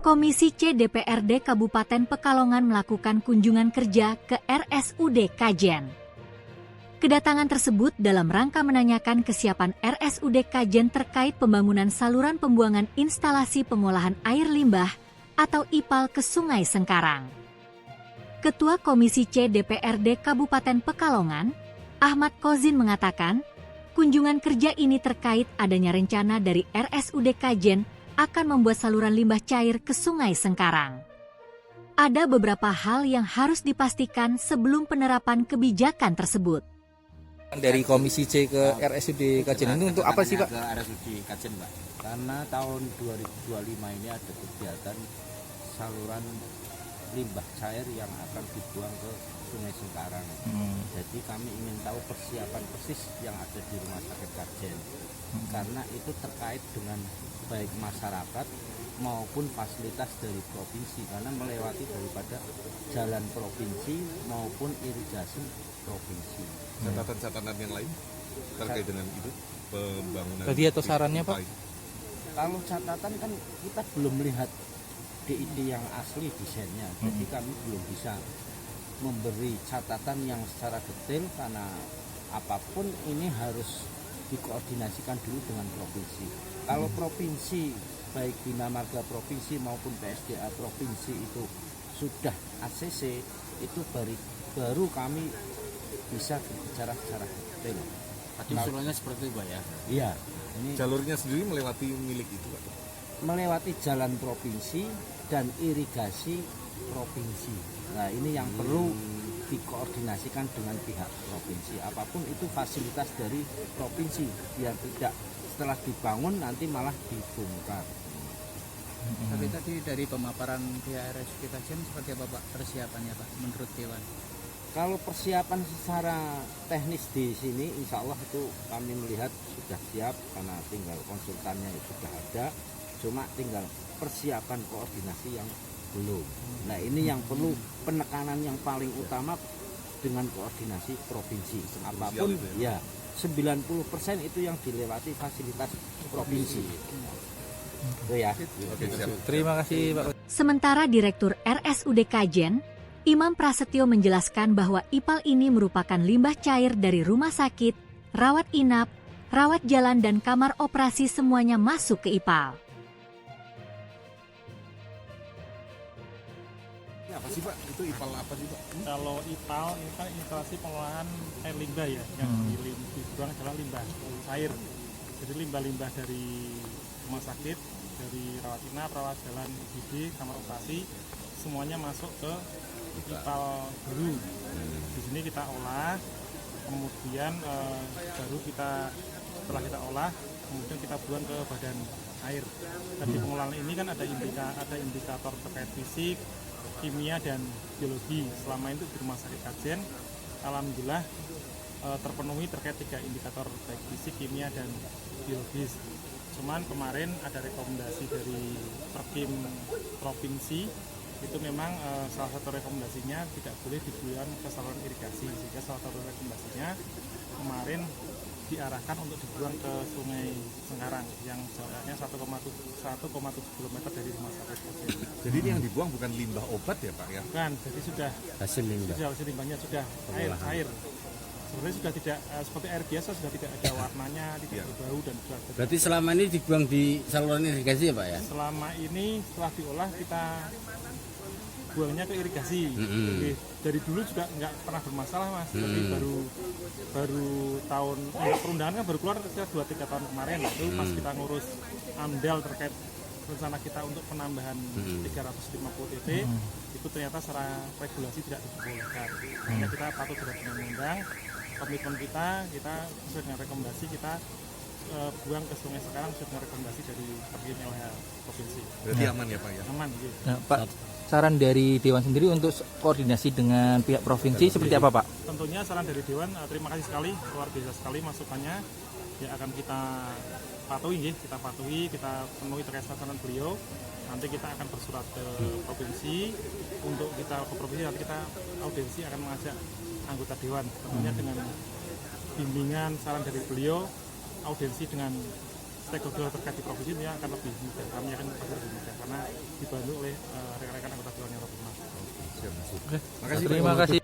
Komisi C DPRD Kabupaten Pekalongan melakukan kunjungan kerja ke RSUD Kajen. Kedatangan tersebut dalam rangka menanyakan kesiapan RSUD Kajen terkait pembangunan saluran pembuangan instalasi pengolahan air limbah atau IPAL ke Sungai Sengkarang. Ketua Komisi C DPRD Kabupaten Pekalongan, Ahmad Kozin mengatakan, kunjungan kerja ini terkait adanya rencana dari RSUD Kajen akan membuat saluran limbah cair ke Sungai Sengkarang. Ada beberapa hal yang harus dipastikan sebelum penerapan kebijakan tersebut. Dari Komisi C ke RSUD Kajen ini untuk apa sih Pak? Ke RSUD Kajen Pak, karena tahun 2025 ini ada kegiatan saluran limbah cair yang akan dibuang ke Sungai Sengkarang. Jadi kami ingin tahu persiapan persis yang ada di Rumah Sakit Kajen, karena itu terkait dengan baik masyarakat maupun fasilitas dari provinsi, karena melewati daripada jalan provinsi maupun irigasi provinsi. Catatan-catatan yang lain terkait dengan itu pembangunan. Tadi atau sarannya Pak? Kalau catatan kan kita belum melihat DID yang asli desainnya, jadi kami belum bisa memberi catatan yang secara detail karena apapun ini harus dikoordinasikan dulu dengan provinsi. Kalau provinsi, baik Bina Marga Provinsi maupun PSDA Provinsi itu sudah ACC, itu baru kami bisa berbicara secara detail. Tadi usulannya seperti itu Pak ya? Iya. Ini jalurnya sendiri melewati milik itu Pak? Melewati jalan provinsi dan irigasi provinsi. Nah ini yang perlu dikoordinasikan dengan pihak provinsi. Apapun itu fasilitas dari provinsi, biar tidak setelah dibangun nanti malah dibongkar. Tapi tadi dari pemaparan pihak RSUD Kajen seperti apa Pak persiapannya Pak menurut Dewan? Kalau persiapan secara teknis di sini insya Allah itu kami melihat sudah siap, karena tinggal konsultannya sudah ada, cuma tinggal persiapan koordinasi yang belum. Nah ini yang perlu penekanan yang paling utama dengan koordinasi provinsi. Apapun ya 90% itu yang dilewati fasilitas provinsi. Itu ya. Terima kasih Pak. Sementara Direktur RSUD Kajen, Imam Prasetyo menjelaskan bahwa IPAL ini merupakan limbah cair dari rumah sakit, rawat inap, rawat jalan dan kamar operasi semuanya masuk ke IPAL. Apa sih Pak? Itu IPAL apa sih Pak? Kalau IPAL ini kan instalasi pengolahan air limbah ya, yang dibuang adalah limbah cair. Jadi limbah-limbah dari rumah sakit, dari rawat inap, rawat jalan IGD, kamar operasi, semuanya masuk ke IPAL dulu. Di sini kita olah, kemudian baru setelah kita olah, kemudian kita buang ke badan air. Dan di pengolahan ini kan ada indikator terkait fisik, kimia dan biologi. Selama itu di Rumah Sakit Kajen, alhamdulillah terpenuhi terkait 3 indikator baik fisik, kimia dan biologis. Cuman kemarin ada rekomendasi dari Perkim Provinsi, itu memang salah satu rekomendasinya tidak boleh dibuang ke saluran irigasi, sehingga salah satu rekomendasinya kemarin diarahkan untuk dibuang ke Sungai Sengkarang yang jaraknya 1,7 km dari Rumah Sakit Kajen. Jadi ini yang dibuang bukan limbah obat ya Pak ya? Bukan, jadi sudah Hasil limbah. hasil limbahnya sudah air. Sebenarnya sudah tidak seperti air biasa, sudah tidak ada warnanya, tidak berbau dan sudah. Berarti selama ini dibuang di saluran irigasi ya Pak ya? Selama ini setelah diolah kita buangnya ke irigasi. Jadi, dari dulu juga nggak pernah bermasalah Mas, tapi baru tahun perundangan kan baru keluar sekitar 2-3 tahun kemarin. Itu pas kita ngurus AMDAL terkait rencana kita untuk penambahan 350 TT, itu ternyata secara regulasi tidak dibolehkan. Makanya kita patuh terhadap undang-undang. Komitmen kita sesuai dengan rekomendasi kita buang ke Sungai Sengkarang sesuai dengan rekomendasi dari Perkim LH Provinsi. Berarti aman ya Pak ya? Aman gitu. Nah, Pak, saran dari Dewan sendiri untuk koordinasi dengan pihak provinsi seperti apa Pak? Tentunya saran dari Dewan, terima kasih sekali, luar biasa sekali masukannya. Ya akan kita patuhi, kita penuhi terkait sasaran beliau. Nanti kita akan bersurat ke provinsi, untuk kita ke provinsi nanti kita audiensi akan mengajak anggota Dewan. Tentunya dengan bimbingan saran dari beliau, audiensi dengan stakeholder terkait di provinsi ini akan lebih mudah. Kami akan lebih mudah karena di dibantu oleh rekan-rekan anggota Dewan Rokenas. Siap, Mas. Terima kasih.